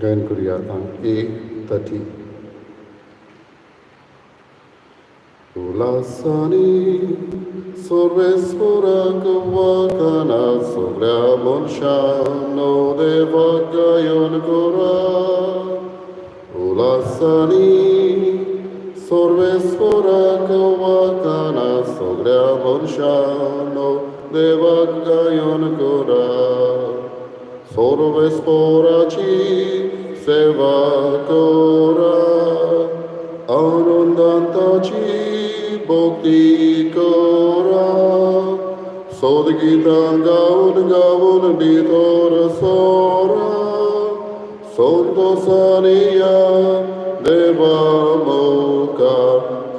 गायन करूया A30. Ulasani sorvespora kavakana sobra monsha no devagayon gora. Ulasani sorvespora kavakana sobra monsha no devagayon gora. Sorvesporaci seva gora. Anundantaci bhakti kora, Sodgita gaun ditora sora, Santosaniya deva moka.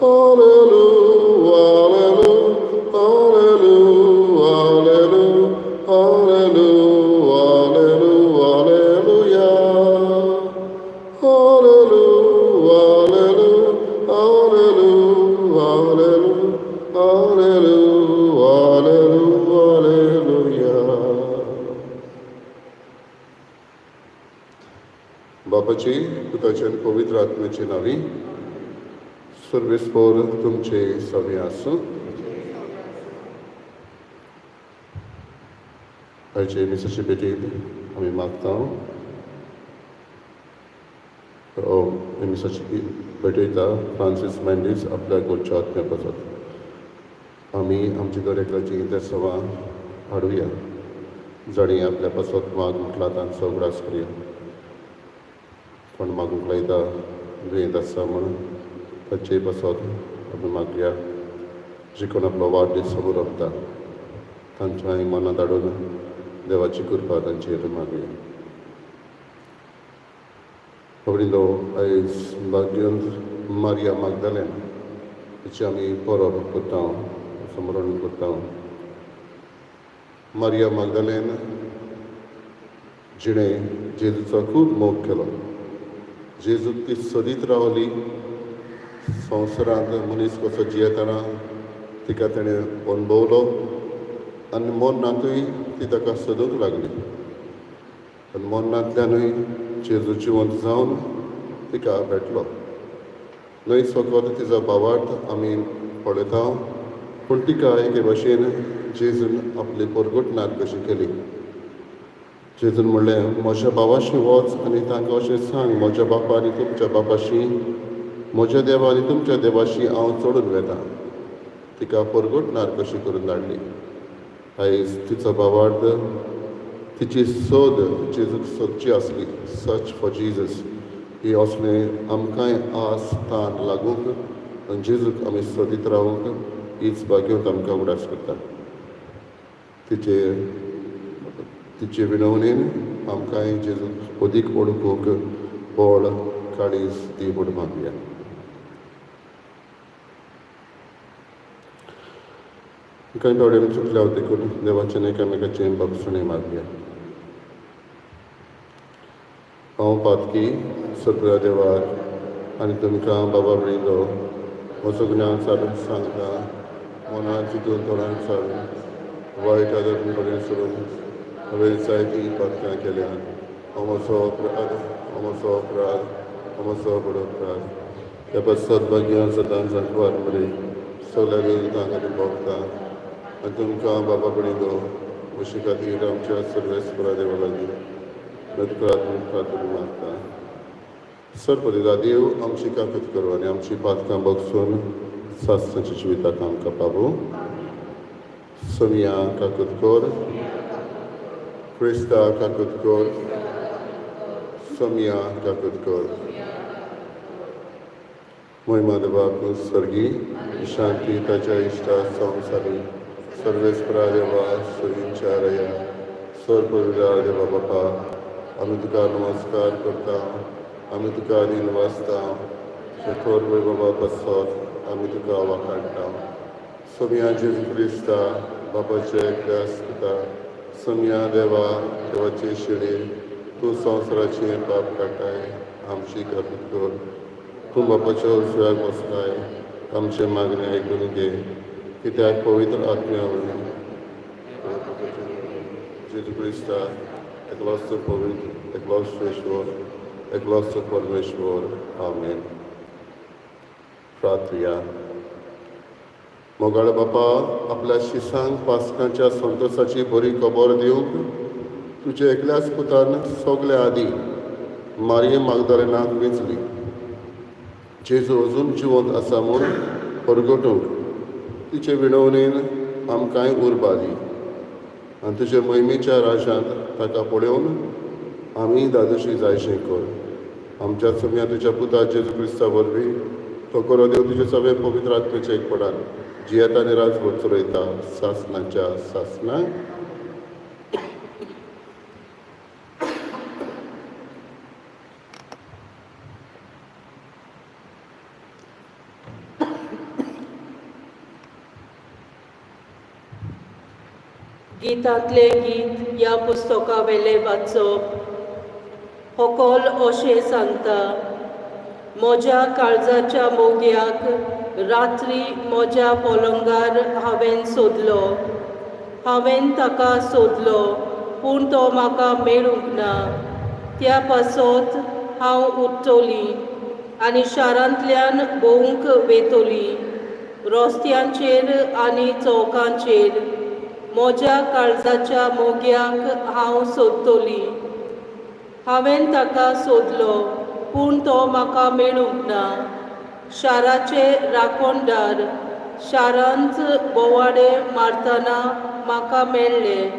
Hallelujah, hallelujah, hallelujah, hallelujah, hallelujah, hallelujah, hallelujah. Hallelujah, hallelujah, hallelujah, hallelujah. बापाची पुताचे आणि पवित्र आत्म्याची नावी सर्वेस्पोर तुमचे सवे आसूं. आयचे मिसाचे भेटेक आमी मागता मिसाची भेटयता Francis Mendes आपल्या गोडच्या आत्म्या पासत आमी आमची दरेकल्याची त्या सवा हाडुया जाणी आपल्या पासत मागूंक लातांचो उगडास करुया. कोण मागूंक लायता दुयेंत आसा म्हूण ताचे पासत आमी मागया. जे कोण आपलो वाडदीस समोर रमता तांच्या मनांत हाडून देवाची कृपा तांचेर मागया. Pavrindo आयज भाग्यवंत मारिया मागदलेन हिची आमी परब करता, स्मरण करता. मारिया मागदलेन जिणें जेजूचो खूब मोग केलो. जेजूक ती सोदीत रावली. संवसारांत मनीस कसो जियेतना तिका ताणें अणभवलो आनी मरणांतूय ती ताका सोदूंक लागली. आनी मरणांतल्यानूय जेजू जिवंत जावन तिका भेटलो. न्हंयच फकत तिजो भावार्थ आमी पळयता, पूण तिका एके भाशेन जेजून आपली परगटणार कशी केली. जेजून म्हणलें, म्हज्या भावाशी वच आनी तांकां अशें सांग, म्हज्या बापा आनी तुमच्या बापाशी, म्हज्या देवा आनी तुमच्या देवाशी हांव चडून वेता. तिका परगटणार कशी करून धाडली. आयज तिचो भावार्थ तिची सोद जेजूक सोदची आसली. सर्च फॉर जीजस ही असलें आमकांय आस ताण लागूंक आनी जेजूक आमी सोदीत रावूंक हीच भाग्यवंत आमकां उगडास करता. तिचे विनवणेन आमकांय जेजूक अदीक वळखूंक बळ काळीज दी म्हूण मागया. कांय थोडे चुकल्या देखून देवाचें एकामेकाचें बक्षणें मागया. हांव पातकी सगळ्या देवाक आनी तुमकां बाबा म्हणिल्लो म्हजो ज्ञान सारून सांगता, मनांत चिंतून तोंडान सारून वायट आदर बरें सोडून हांवें जायतीं पातकां केल्यात. हो म्हजो अपराध, हो म्हजो अपराध, हो म्हजो बडो अपराध. ह्या सद्भाग्यान सदांच सांकवार बरी सगळ्या देवतांक आनी भोगता आनी तुमकां बाबा म्हणिल्लो म्हजे खातीर आमच्या सर्वेस्परा देवा लागीं खातीर मागता. सरपरिदा देव आमची काकूत करूं आनी आमची पातकां बगसून सासणाच्या जिविताक आमकां पावूं. सोमिया काकूत कर, क्रिस्ता काकूत कर, सोमिया काकूत कर. महिमा देवाक सर्गी शांती ताच्या इश्टा संवसारी सर्वेस्परा देवा सोयींच्या रया सरपरिदा देवा बापा आमी तुका नमस्कार करता. आमी तुका आदीन वाचता. शेखोर बाबा बसत आमी तुका वाखाणटा. सोमिया जेजू क्रिस्ता बापाचे एकल्यास पिता, सोमिया देवा देवाचे शिणे तूं संवसाराचें पाप काटाय आमची काकूत कर. तूं बापाच्या उजव्याक बसलाय आमचे मागणे आयकून घे. कित्याक पवित्र आत्म्या वरवीं जेजू क्रिस्ता एकलोच पवित्र एकलोच ईश्वर एकलोच परमेश्वर आमेन. प्रार्थया. मोगाळ बापा, आपल्या शिसांक पास्कांच्या संतोषाची बरी खबर दिवंक तुझे एकल्याच पुतान सगल्या आदी मारये मागदलेनाक वेचली. जेजू अजून जिवंत आसा म्हूण परगटूंक तिचे विणवणेन आमकांय उर्बा दी आनी तुजे मोहिमेच्या राजांत ताका पळोवन आमी दादोशी जायशें कर. आमच्या सुम्या तुज्या पुता जेजू क्रिस्ता वरवीं तो करो देव तुजे सगळे पवित्र आत्मेचे एकपडान जियेता आनी राजभर चलयता सासनाच्या सासना. गितांतले गीत ह्या पुस्तका वेले वाचप. होकोल अशें सांगता, म्हज्या काळजाच्या मोग्याक रात्री म्हज्या पलंगार हांवें सोदलो. हांवें ताका सोदलो पूण तो म्हाका मेळूंक ना. त्या पासत हांव उठ्ठोली आनी शारांतल्यान भोवंक वेतोली. रस्त्यांचेर आनी चौकांचेर म्हज्या काळजाच्या मोग्याक हांव सोदतोली. हांवें ताका सोदलो पूण तो म्हाका मेळूंक ना. शाराचे राखणदार शारांत बोवाडे मारतना म्हाका मेळ्ळे.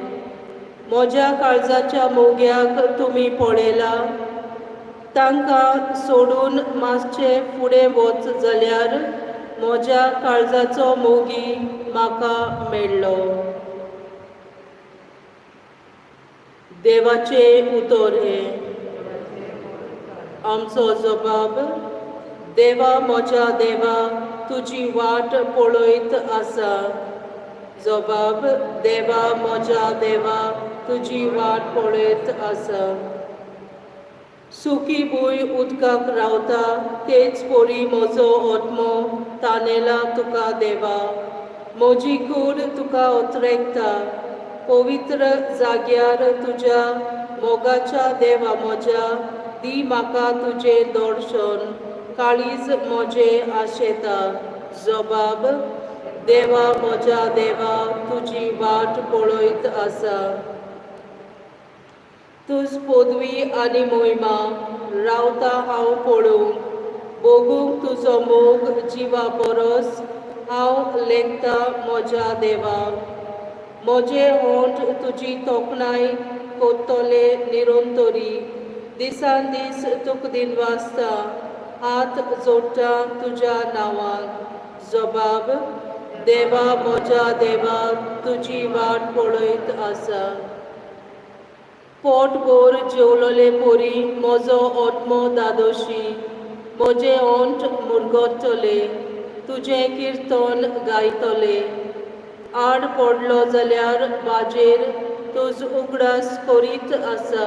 म्हज्या काळजाच्या मोग्याक तुमी पळयला. तांकां सोडून मातशें फुडें वच जाल्यार म्हज्या काळजाचो मोगी म्हाका मेळ्ळो. देवाचे उतर हें. आमचो जबाब. देवा म्हज्या देवा, तुजी वाट पळयत आसा. जबाब. देवा म्हज्या देवा, तुजी वाट पळयत आसा. सुकी भूंय उदकाक रावता तेच परी म्हजो आत्मो तानेला तुका देवा. म्हजी कूड तुका उतरेकता. पवित्र जाग्यार तुज्या मोगाच्या देवा म्हज्या दी म्हाका तुजें दर्शन. काळीज म्हजें आशेता. जबाब. देवा म्हज्या देवा, तुजी वाट पळयत आसा. तुज पदवी आनी मोहिमा रावता हांव पळोवंक. भोगूंक तुजो मोग जिवा परस हांव लेखता म्हज्या देवा. म्हजे होंठ तुजी तोखणाय कोत्तोले निरंतरी. दिसान दीस तुका दिनवासता. हात जोडटा तुज्या नांवाक. जबाब. देवा म्हज्या देवा, तुजी वाट पळयत आसा. पोटभर जेवलोले परी म्हजो आत्मो दादोशी. म्हजे होंठ मुरगोडटले. तुजें किर्तन गायतले. आड पडलो जाल्यार बाजेर तुज उगडास करीत आसा.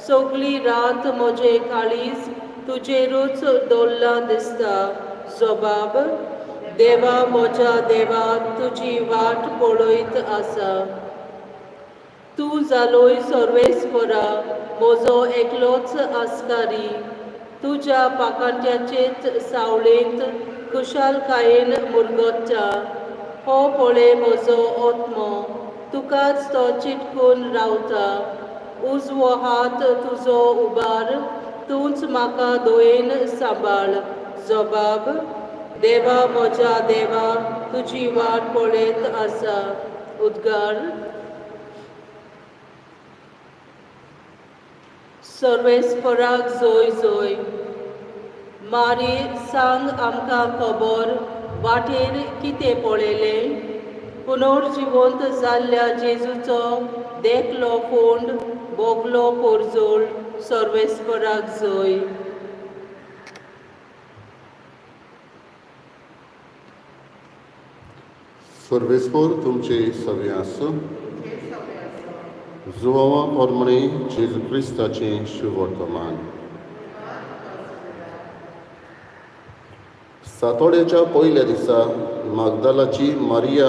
सगळी रात म्हजें काळीज तुजेरूच दवरलां दिसता. जबाब. देवा म्हज्या देवा, तुजी वाट पळयत आसा. तूं जालोय सर्वेस्परा, म्हजो एकलोच आस्कारी. तुज्या पाकांत्याचेच सावळेंत खुशालकायेन मुरगोडटा. हो पळय म्हजो आत्मो, तुकाच तो चिटकून रावता. उजवो हात तुजो उबार, तूंच म्हाका दोयेन सांबाळ. जबाब. देवा म्हज्या देवा, तुजी वाट पळयत आसा. उद्गार. सर्वेस्पराक जोय जोय. मारी सांग आमकां खबर, वाटेर कितें पळयलें. पुनर्जिवंत जाल्ल्या जेजूचो देखलो फोंड बोगलो पोरजोळ. सर्वेस्पराक जोय. सर्वेस्पर तुमचे सगळे आसूं. जुवावा पोरमणे जेजू क्रिस्ताचें शुभ वर्तमान. सातोड्याच्या पयल्या दिसा मागदालाची मारिया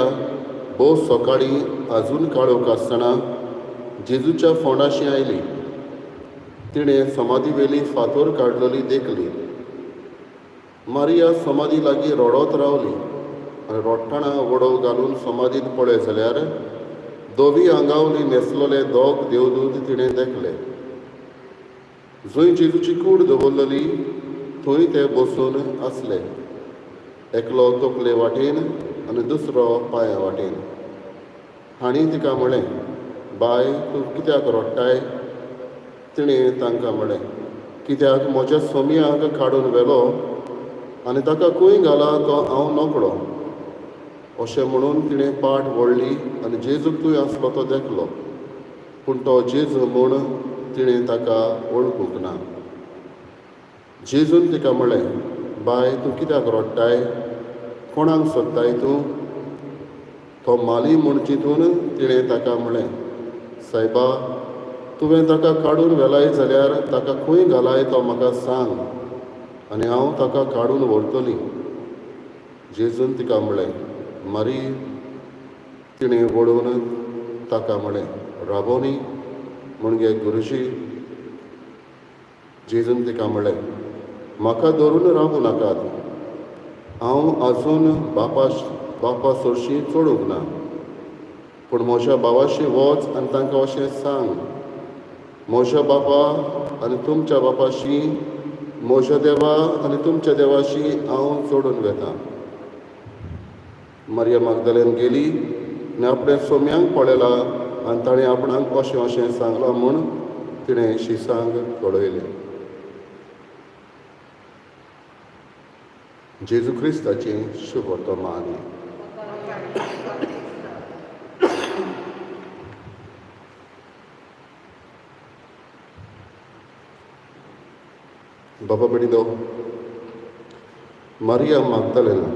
भोव सकाळी आजून काळोख आसतना जेजूच्या फोंडाशी आयली. तिणें समाधी वेली फातर काडलेली देखली. मारिया समाधी लागीं रडत रावली आनी रोडटाणा वडो घालून समाधींत पळय जाल्यार दोवी आंगावली न्हेसलोले दोग देवदूत तिणें देखले. जंय जेजूची कूड दवरलेली थंय ते बसून आसले, एकलो तकले वाटेन आनी दुसरो पांया वाटेन. हांणी तिका म्हळें, बाय, तूं कित्याक रडटाय? तिणें तांकां म्हळें, कित्याक म्हज्या सोमयाक काडून व्हेलो आनी ताका खंय घाला तो हांव नकळो. अशें म्हणून तिणें पाट वळली आनी जेजू थंय आसलो तो देखलो, पूण तो जेजू म्हूण तिणें ताका वळखूंक ना. जेजून तिका म्हळें, बाय, तूं कित्याक रडटाय? कोणाक सोदताय तूं? तो माली म्हूण चिंतून तिणें ताका म्हळें, सायबा, तुवें ताका काडून व्हेलाय जाल्यार ताका खंय घालाय तो म्हाका सांग आनी हांव ताका काडून व्हरतलीं. जेजून तिका म्हळें, मारी. तिणें वळून ताका म्हळें, राबोनी, म्हणजे गुरुजी. जेजून तिका म्हळें, म्हाका धरून रावूं नाकात. हांव आजून बापा सोरशीं चडूंक ना, पूण म्हज्या भावाशी वच आनी तांकां अशें सांग, म्हज्या बापा आनी तुमच्या बापाशी, म्हज्या देवा आनी तुमच्या देवाशी हांव चडून वेतां. मारिया मागदलेन गेली आनी आपणे सोम्यांक पळयलां आनी ताणें आपणाक अशें अशें सांगलां म्हूण तिणें शिसांक कळयलें. जेजू क्रिस्ताचें शुभ वर्तमान. बाबा बेडिदो, मारिया मागदलेना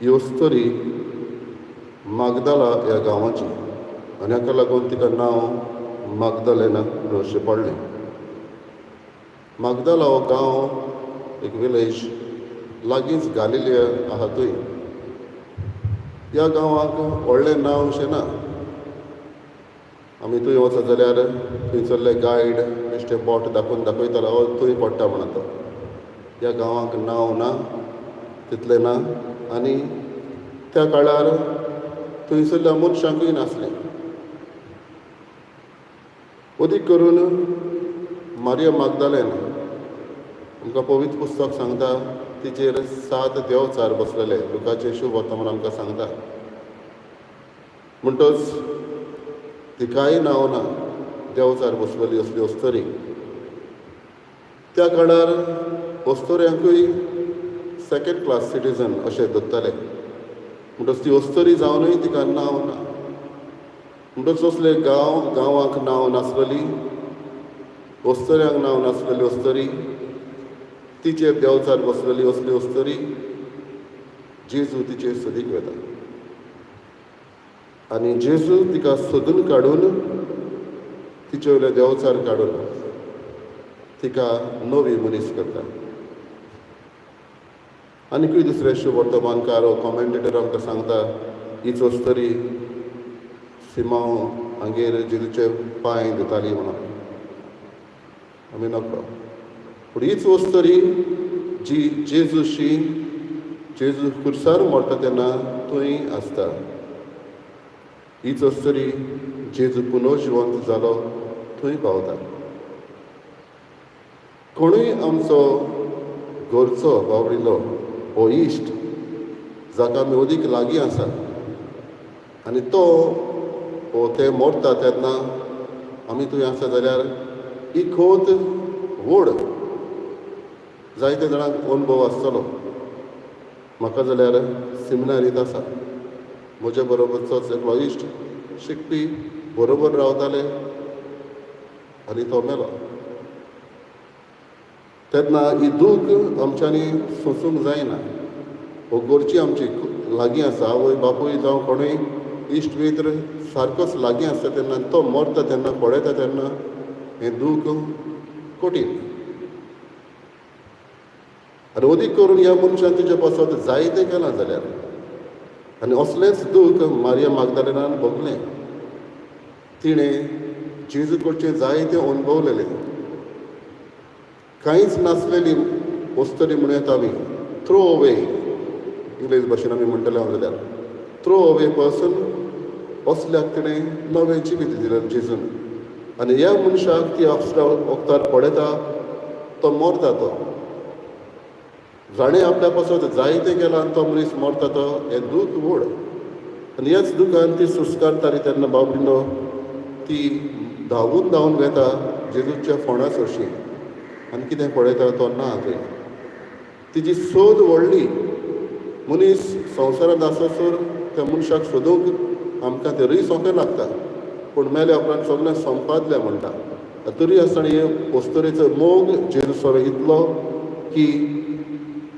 ही वस्तरी मागदाला ह्या गांवाची आनी हाका लागून तिका नांव मागदलेना म्हणून अशें पडलें. मागदाला हो गांव एक विलेज लागींच गालिलिया आहा थंय. ह्या गांवाक व्हडलें नांव अशें ना. आमी थंय वचत जाल्यार थंयसरले गायड बेश्टें बोट दाखोवन दाखयतालो, थंय पडटा म्हणून तो. ह्या गांवाक नांव ना, तितलें ना. आनी त्या काळार थंयसरल्या मनशांकूय नासलें. अदीक करून मारिया मागदलेन आमकां पवित्र पुस्तक सांगता, तिचेर 7 देवचार बसलेले. लुकाचें शुभ वर्तमान आमकां सांगता. म्हणटच तिकाय नांव ना, देवचार बसलेली असली अस्तरी. त्या काळार अस्तोऱ्यांकूय सेकेंड क्लास सिटीजन अशें धरताले. म्हणटच ती अस्तरी जावनूय तिका नांव ना. म्हणटच असले गांवांक नांव नासलेली, अस्तऱ्यांक नांव नासलेली अस्तरी, तिचेर देवचार बसलेली असली अस्तरी जेजू तिचे सोदीक वेता. आनी जेजू तिका सोदून काडून तिचे वयले देवचार काडून तिका नवी मनीस करता. आनीकूय दुसरे शुभ वर्तमानकार हो कॉमेंटेटर आमकां सांगता, हीच अस्तरी सिमांव हांगेर जेजूचे पांय धुताली म्हणून. आमी नकळो, पूण हीच अस्तरी जी जेजू खुर्सार मरता तेन्ना थंय आसता. हीच अस्तरी जेजू पुनर्जिवंत जालो थंय पावता. कोणूय आमचो घरचो बावडिलो हो इश्ट जाका आमी अदीक लागीं आसा आनी तो ते मरता तेन्ना आमी थंय आसा जाल्यार ही खोत व्हड. जायते जाणांक अनुभव आसतलो. म्हाका जाल्यार सेमिनारींत आसा. म्हजे बरोबरचोच एकलो इश्ट शिकपी बरोबर रावताले आनी तो मेलो. तेन्ना ही दूख आमच्यांनी सोंसूंक जायना. हो घरची आमची लागीं आसा. आवय बापूय जावं कोणूय इश्ट मित्र सारकोच लागीं आसता तेन्ना तो मरता तेन्ना पळयता तेन्ना हें दूख कठीण. आनी अदीक करून ह्या मनशान तुजे पासत जायतें केलां जाल्यार. आनी असलेंच दूख मारिया मागदलेनान भोगलें. तिणें जेजू कडचे जायते अनुभवलेले. कांयच नासलेली वस्तरी म्हणून येता आमी थ्रो अवे, इंग्लीश भाशेन आमी म्हणटले हांव जाल्यार थ्रो अवे पर्सन असल्याक तिणें नवें जिवीत दिलें जेजून. आनी ह्या मनशाक ती वखदार पडयता, तो मरता. तो जाणें आपल्या पासून जायतें केलां आनी तो मनीस मरता तो हें दूख व्हड. आनी ह्याच दुखान ती सुस्कारताली तेन्ना बाबडीनो ती धांवून धांवून वेता जेजूच्या फोंडा सरशी आनी कितें पळयता तो ना थंय. तिची सोद व्हडली. मनीस संवसारांत आससर त्या मनशाक सोदूंक आमकां तरी सोंपें लागता, पूण मेल्या उपरांत सगळें संपादलें म्हणटा. तरी आसतना हे वस्तुरेचो मोग जेजूसो इतलो की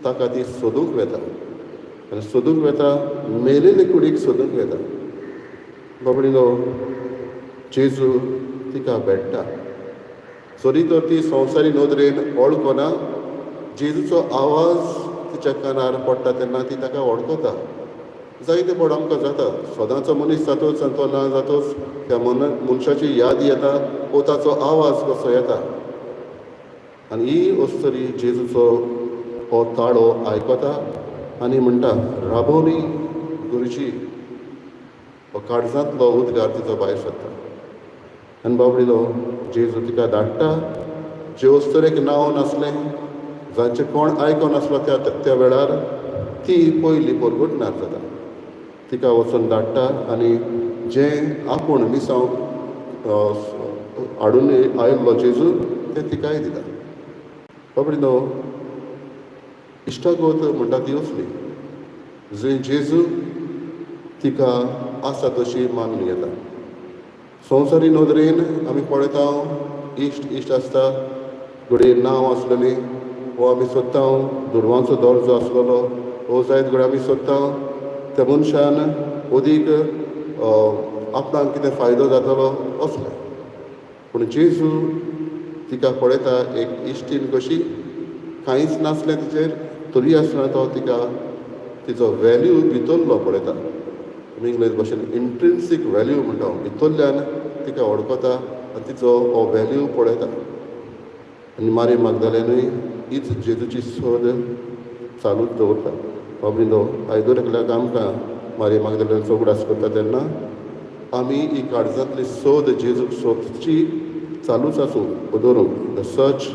ताका ती सोदूंक वेता. आनी सोदूंक वेता, मेलेले कुडीक सोदूंक वेता. बाबडीनो जेजू तिका भेट्टा. जरी तर ती संवसारी नदरेन वळखना, जेजूचो आवाज तिच्या कानार पडटा तेन्ना ती ताका वळखता. जायते पड आमकां जाता, सदांचो मनीस जातोच आनी तो ना जातोच त्या मनशाची याद येता वो ताचो आवाज कसो येता. आनी ही वस्तरी जेजूचो हो ताळो आयकता आनी म्हणटा, राबोनी गुरुजी. हो काळजांतलो उद्गार तिचो भायर सरता. आनी बाबडीलो जेजू तिका धाडटा. जे वस्तरेक नांव नासलें, जांचें कोण आयकनासलो त्या वेळार ती पयली परगटणार जाता. तिका वचून धाडटा आनी जें आपूण मिसांव हाडून आयिल्लो जेजू तें तिकाय दिता. बाबडीनो इश्टागोत म्हणटा ती असली, जंय जेजू तिका आसा तशी मानून घेता. संवसारी नदरेन आमी पळयता इश्ट आसता, घडये नांव आसलेली वो आमी सोदता, दुडवांचो दर्जो आसलेलो वो जायत घडये आमी सोदता. त्या मनशान अदीक आपणाक कितें फायदो जातलो असलें. पूण जेजू तिका पळयता एक इश्टीन कशी, कांयच नासलें तिचेर, तरी आसतना तो तिका तिचो वॅल्यू भितरलो पळयता. आमी इंग्लीश भाशेन इंट्रिन्सीक वॅल्यू म्हणटा, भितरल्यान तिका वळखता आनी तिचो हो वॅल्यू पळयता. आनी मारी मागदलेनूय हीच जेजूची सोद चालूच दवरता. बाबडीनो आयदोर एकल्याक आमकां मारी मागदलेन उगडास करता तेन्ना आमी ही काळजांतली सोद जेजूक सोदची चालूच आसूं दवरूंक. The search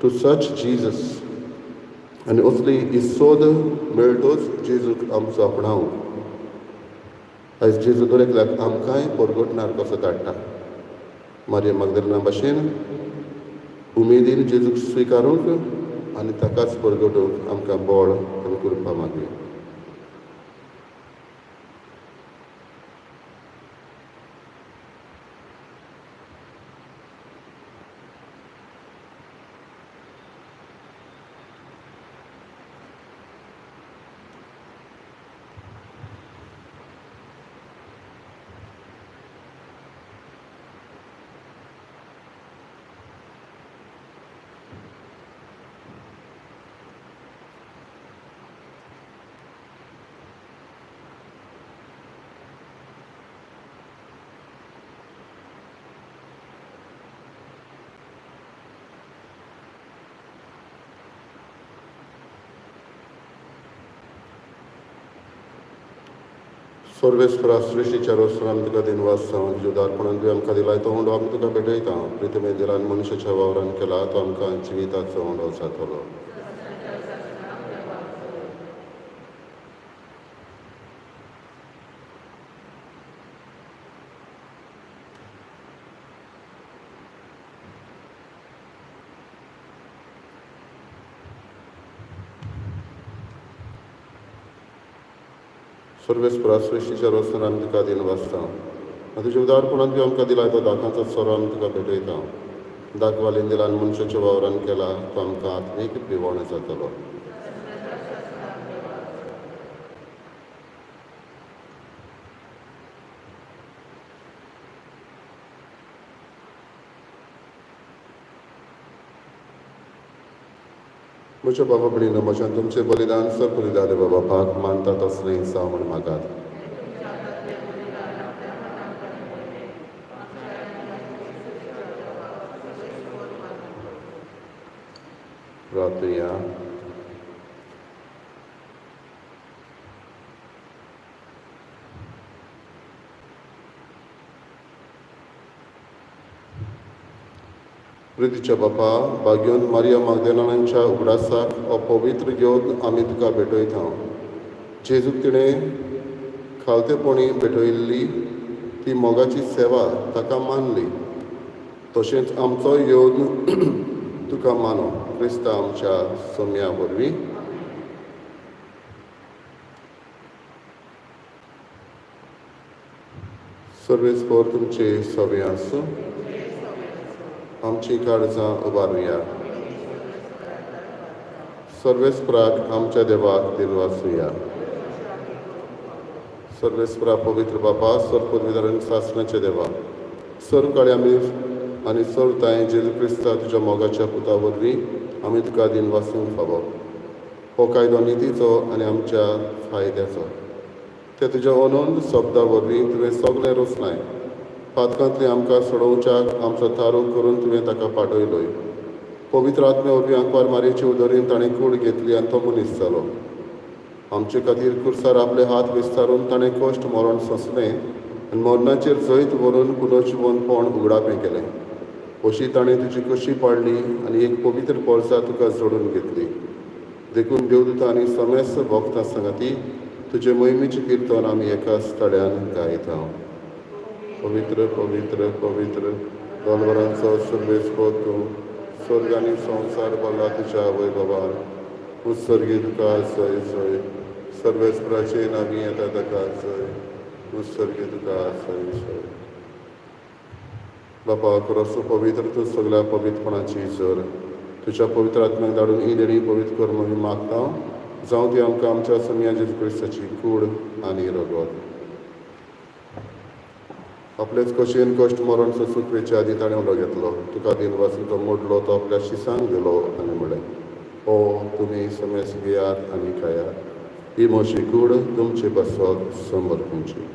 to search Jesus. आनी असली ही सोद मेळटोच जेजूक आमचो आपणावंक. आयज जेजू दर एकल्याक आमकांय परगटणार कसो धाडटा. मारये मागदलेना भाशेन उमेदीन जेजूक स्विकारूंक आनी ताकाच परगटूंक आमकां बळ आनी कृपा मागुया. सर्वेस्परा सृश्टीच्या रोस्त्रान तुका दिनवासा जीवदारपणान तुवें आमकां दिलाय तो होंडो आमी तुका भेटयता. प्रितमेन दिलान मनशाच्या वावरान केला तो आमकां जिविताचो होंडो जातलो. सर्वेस्परा सृश्टीच्या रोस्त्रान आमी तुका दिनवासता. तुज्या उदारपणान तुवें आमकां दिलाय तो दाखांचो सोरो आमी तुका भेटयता. दाखवालीन दिलान मनशाच्या वावरान केला तो आमकां आत्मीक पिवण जातलो. म्हज्या बाबा भयणीनो, म्हज्यान तुमचें बलिदान सगळें जालें बाबा पाक मानता तसलें जावं म्हण मागात. प्रार्थया. प्रितीच्या बापा, भाग्योन मारिया मागदलेनांच्या उगडासाक हो पवित्र घेवन आमी तुका भेटयता. जेजूक तिणें खालतेपणी भेटयल्ली ती मोगाची सेवा ताका मानली. तशेंच आमचो येवन तुका मानो. क्रिस्ता आमच्या सोम्या वरवीं. सर्वेस्पर तुमचे सवे आसूं. आमची काळजां उबारुया. सर्वेस्पराक आमच्या देवाक दिलवासुया. सर्वेस्परा पवित्र बापा, सर्व पदवीधरण शासनाचे देवा, सर्व काळी आमी आनी सर्व ताय जेजू क्रिस्ता तुज्या मोगाच्या पुता वरवीं आमी तुका दिनवासूंक फावो. हो कायदो नितीचो आनी आमच्या फायद्याचो. ते तुज्या अनंत शब्दा वरवीं तुवें सगळें रचलाय. पातकांतली आमकां सोडोवच्याक आमचो तारू करून तुवें ताका पाठयलोय. पवित्र आत्मे वरवीं आंकवार मारयेचे उदरीन ताणें कूड घेतली आनी तो मनीस जालो. आमचे खातीर कुर्सार आपले हात विस्तारून ताणें कश्ट मरण सोंसलें आनी मरणाचेर जैत व्हरून पुनर्जिवनपण उगडापें केलें. अशी ताणें तुजी कशी पाडली आनी एक पवित्र परसा तुका जोडून घेतली. देखून देवदूतां आनी समेस्त भक्तां सांगाती तुजे मोहिमेचें किर्तन आमी एकाच तड्यान गायता. पवित्र पवित्र पवित्र दोलवरांचो सर्वेस्पर तूं, स्वर्ग आनी संवसार भरला तुज्या वैभवान. उत्सर्गी तुका जय जय. सर्वेस्पराचे नामी येता ताका जय. उत्सर्गी तुका जय जय. बापा, खरोच पवित्र तूं सगळ्या पवित्रपणाची जर तुज्या पवित्र आत्म्याक धाडून ही देणी पवित्र कर म्हणून मागता. जावं ती आमकां आमच्या सोम्या जेजू क्रिस्ताची कूड आनी रगत. आपलेच कशेन कश्ट मरण सोंसून वेचे आदी ताणें उलो घेतलो. तुका दिनवासून तो मोडलो, तो आपल्या शिसांक दिलो आनी म्हळें, ओ तुमी समेस घेयात आनी खायात. ही म्हशी कूड तुमचे बसत समोर तुमची.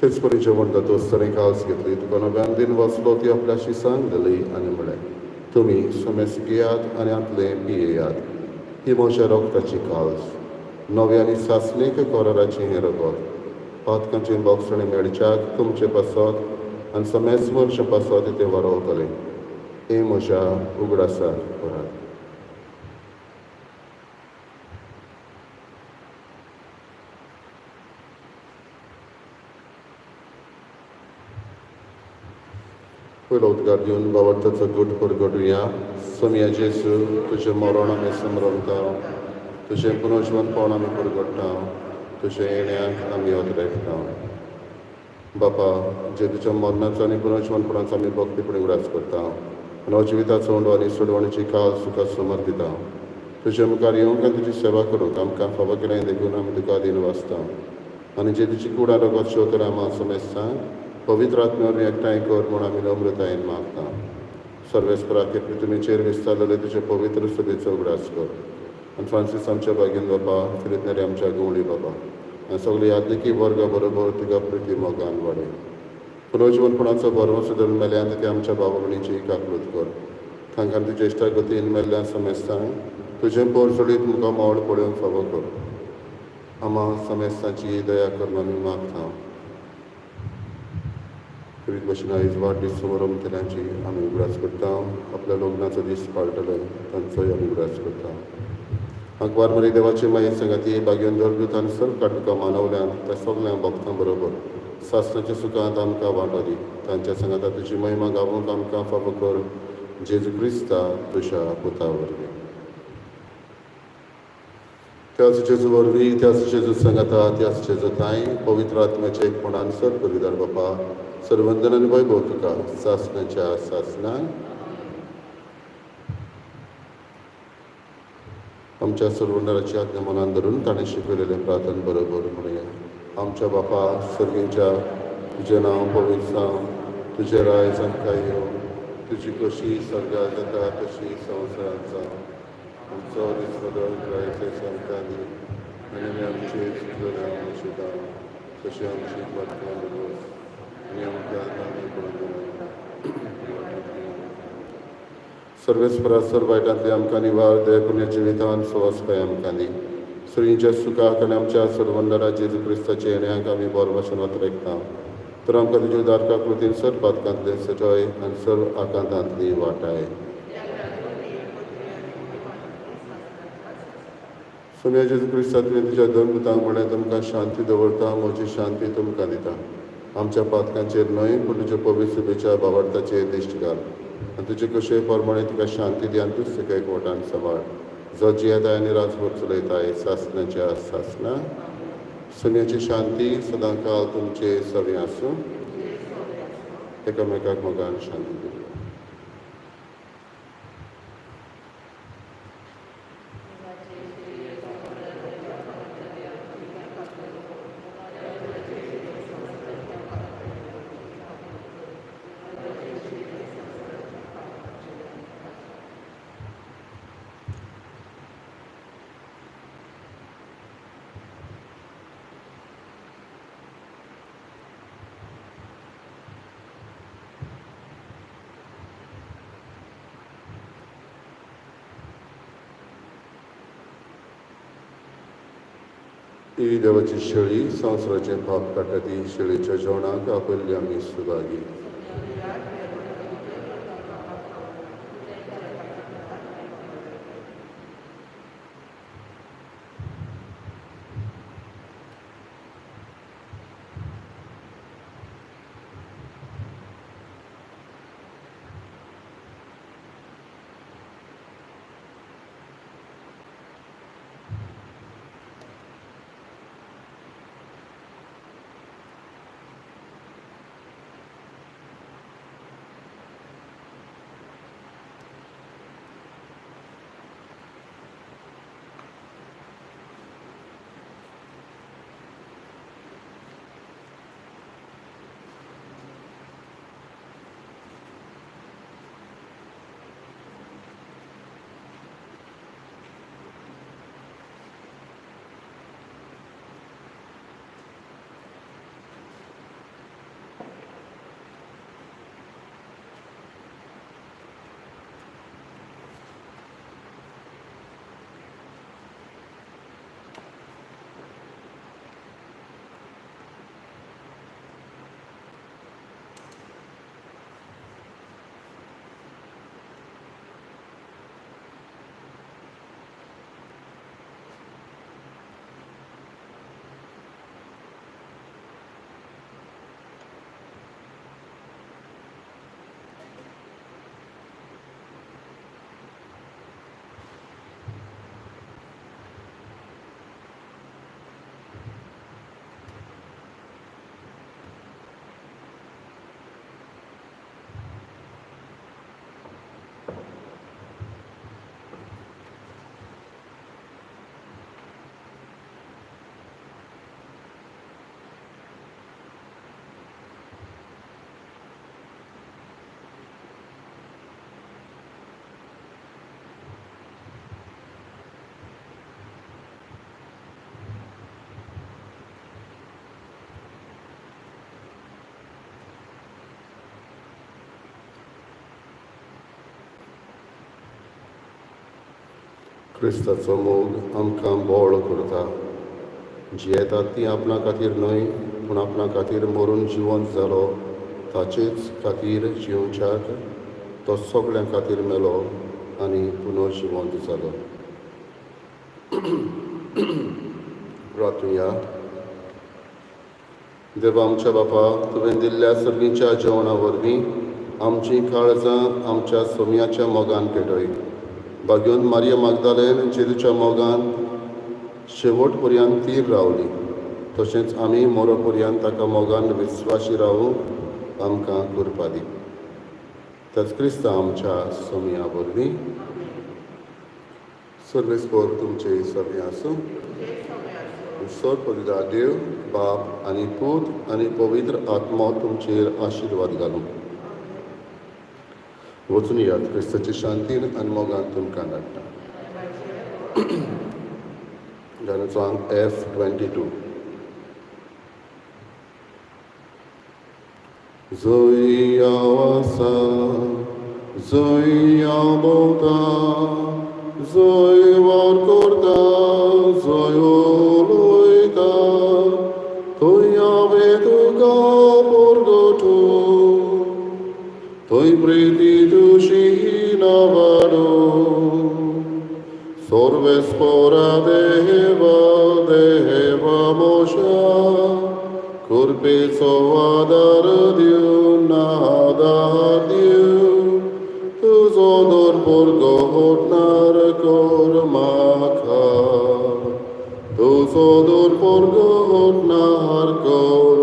तेच परी जेवण जातोच ताणें कास घेतली. तुका नव्यान दिन वाचलो, ती आपल्या शिसांक दिली आनी म्हळें, तुमी समेस घेयात आनी आतलें पियेयात. ही म्हज्या रोगताची कास, नवे आनी सासणीक कोराराचें हें रगत. पातकांचें बोगसणें मेळच्याक तुमचें पासत आनी समेस वर्ष पासत तें वाडोवतलें. हें म्हज्या उगडासाक करात. पयलो उद्गार दिवन बावडताचो घोट परगटुया. सोम्या जेजू, तुजें मरण आमी समरमता, तुजें पुनर्जिवनपण आमी परगट्टा, तुजे येण्याक आमी ओतरेकता. बापा, जेजूच्या मरणाचो आनी पुनर्जिवनपणाचो आमी भक्तीपणी उगडास करता. आनी हो जिविताचो उंडो आनी सोडवणेची काल तुका समर दिता. तुजे मुखार येवंक आनी तुजी सेवा करूंक आमकां फावो केलें देखून आमी तुका दिन वाचता. आनी जेजूची कुडा रगत शेवतले आमी समेस्तांक पवित्र आत्मे वरवीं एकठांय कर म्हूण आमी नम्रतायेन मागता. सर्वेस्पराक पृथ्वीचेर विस्तारलेले तुजे पवित्र सभेचो उगडास कर. आनी फ्रांसीस आमच्या बागेन बापा, फिलीप नेरी आमच्या गवळी बाबा आनी सगळी यादकी वर्गा बरोबर तुका प्रिती मोगान वाडय. पुनर्जिवनपणाचो बरो सुदारून मेल्यांत ते आमच्या भाव भयणीची काकूत कर. तांकां तुजे इश्टा गतीन मेल्ल्या समेस्तांक तुजें पोर सोडीत मुखार मोड पळोवंक फावो कर. आम्हा समेस्तांची दया कर म्हूण आमी मागता. करीत भशेन आयज वाडदीस समोरमतल्यांची आमी उगडास करता. आपल्या लग्नाचो दीस पाळटले तांचोय आमी उगडास करता. आंकवार मरी देवाचे मागीर संगाती भाग्यन दरदूतान सर्व काटुका मानवल्यान त्या सगळ्या भक्तां बरोबर सासणाच्या सुखांत आमकां वांटो दी. तांच्या संगाता तुजी महिमा गावूंक आमकां फावो कर. जेजू क्रिस्ता तुज्या पुता वरवीं. त्याच जेजू वरवीं, त्याच जेजू संगाता, त्याच जेजू ताई पवित्र आत्म्याचे एकपणान सर्व पदवीधर बापा, सर्ववंदन आनी वैभव तुका सासणाच्या सासणाक. आमच्या सर्वंडराची आज्ञा मनान धरून ताणें शिकयलेलें प्रार्थन बरोबर म्हणया. आमच्या बापा सर्गींच्या, तुजें नांव पवित्र जावं, तुजें राय जांकां येवं, तुजी कशी स्वर्गांत जाता तशी संवसारांत जावं. आमचो दीस बदल जायते आमकां दी आणि आमी आमची चुकलेल्या शिता तशी आमची वाटकां दवर आनी आमच्या आमी सर्वेस्परासर वायटांतली आमकां निवार देकुने जिवितान सुवासकाय आमकां दी सरींच्या सुखाक आनी आमच्या सर्वंडरा जेजू क्रिस्ताचे येण्याक आमी बोर भाशेन वतरेकता तर आमकां तुज्या उदारका कृतीन सर्व पातकांतले सजय आनी सर्व आकांतांतली वाटाय सुम्या जेजू क्रिस्ता तुवें तुज्या दोन पुतांक म्हळें तुमकां शांती दवरता म्हजी शांती तुमकां दिता आमच्या पातकांचेर न्हय पूण तुज्या पवित्र सभेच्या भावार्थाचेर दिश्ट घाल आनी तुजे कशे प्रमाणे तुका शांती दी आनी तूंच तुका एकवटान सांबाळ जो जियेताय आनी राजभर चलयताय सासणाच्या सासणा सुन्याची शांती सदां काळ तुमचे सवे आसूं एकामेकाक मोगान शांती दी ही देवाची शेळी संवसाराचें पाप काडटा ती शेळीच्या जेवणाक आपयल्ली आमी सुभागी क्रिस्ताचो मोग आमकां बोळ करता जियेता ती आपणा खातीर न्हय पूण आपणा खातीर मरून जिवंत जालो ताचेच खातीर जिवच्याक तो सगळ्यां खातीर मेलो आनी पुनर्जिवंत जालो प्रार्थुया देवा आमच्या बापा तुवें दिल्ल्या सर्गीच्या जेवणा वरवीं आमची काळजां आमच्या सोम्याच्या मोगान पेटय भाग्योन मारिया मागदालेन जेजूच्या मोगान शेवट पर्यंत तीर रावली तशेंच आमी मोरो पर्यंत ताका मोगान विस्वाशी रावूंक आमकां कृपा दी त्याच क्रिस्ता आमच्या सोम्या वरवीं सर्वेस्पर तुमचे सवे आसूं सर पवित्र देव बाप आनी पूत आनी पवित्र आत्मा तुमचेर आशिर्वाद घालूं वचून यात क्रिस्ताचे शांतीन आनी मोगान तुमकां धाडटा Janet song F22. Zoiawasa, Zoiabota, Zoivarkorta, Zoioloita, Toiavetuka porgotu, Toi priti tushinavado, Sorvespora deva Mosha, Kurpiso adar diu nadar diu, tu zodor porgot nar kormaka, tu zodor porgot nar kormaka.